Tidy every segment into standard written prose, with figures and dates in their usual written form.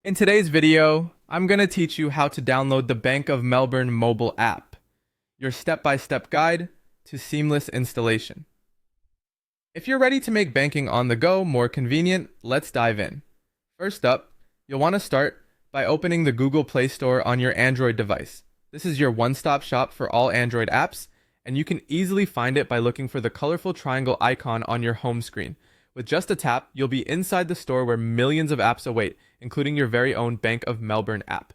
In today's video, I'm going to teach you how to download the Bank of Melbourne mobile app, your step-by-step guide to seamless installation. If you're ready to make banking on the go more convenient, let's dive in. First up, you'll want to start by opening the Google Play Store on your Android device. This is your one-stop shop for all Android apps, and you can easily find it by looking for the colorful triangle icon on your home screen. With just a tap, you'll be inside the store where millions of apps await, including your very own Bank of Melbourne app.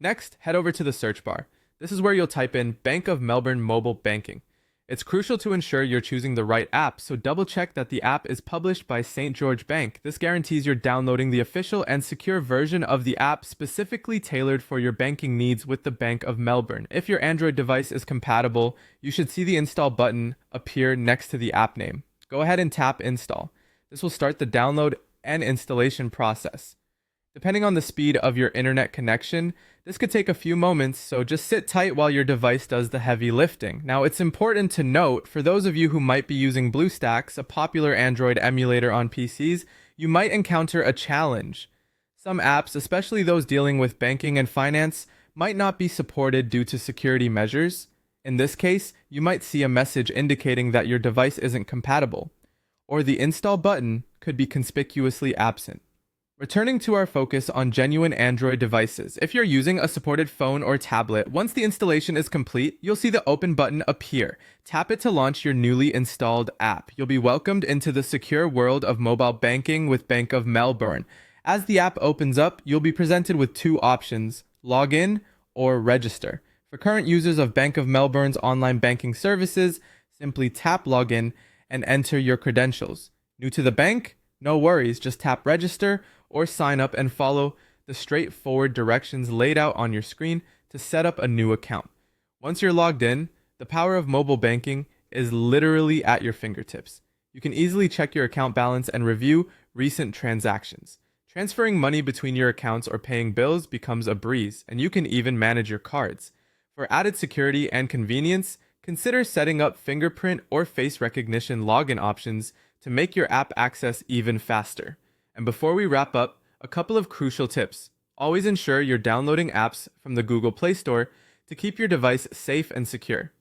Next, head over to the search bar. This is where you'll type in Bank of Melbourne Mobile Banking. It's crucial to ensure you're choosing the right app, so double check that the app is published by St. George Bank. This guarantees you're downloading the official and secure version of the app specifically tailored for your banking needs with the Bank of Melbourne. If your Android device is compatible, you should see the install button appear next to the app name. Go ahead and tap install. This will start the download and installation process. Depending on the speed of your internet connection, this could take a few moments, so just sit tight while your device does the heavy lifting. Now, it's important to note, for those of you who might be using BlueStacks, a popular Android emulator on PCs, you might encounter a challenge. Some apps, especially those dealing with banking and finance, might not be supported due to security measures. In this case, you might see a message indicating that your device isn't compatible, or the install button could be conspicuously absent. Returning to our focus on genuine Android devices, if you're using a supported phone or tablet, once the installation is complete, you'll see the open button appear. Tap it to launch your newly installed app. You'll be welcomed into the secure world of mobile banking with Bank of Melbourne. As the app opens up, you'll be presented with two options: log in or register. For current users of Bank of Melbourne's online banking services, simply tap login and enter your credentials. New to the bank? No worries, just tap register or sign up and follow the straightforward directions laid out on your screen to set up a new account. Once you're logged in, the power of mobile banking is literally at your fingertips. You can easily check your account balance and review recent transactions. Transferring money between your accounts or paying bills becomes a breeze, and you can even manage your cards. For added security and convenience, consider setting up fingerprint or face recognition login options to make your app access even faster. And before we wrap up, a couple of crucial tips. Always ensure you're downloading apps from the Google Play Store to keep your device safe and secure.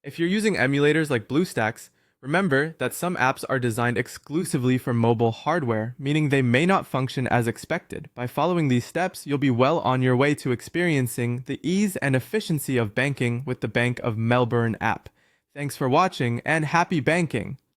If you're using emulators like BlueStacks, remember that some apps are designed exclusively for mobile hardware, meaning they may not function as expected. By following these steps, you'll be well on your way to experiencing the ease and efficiency of banking with the Bank of Melbourne app. Thanks for watching, and happy banking!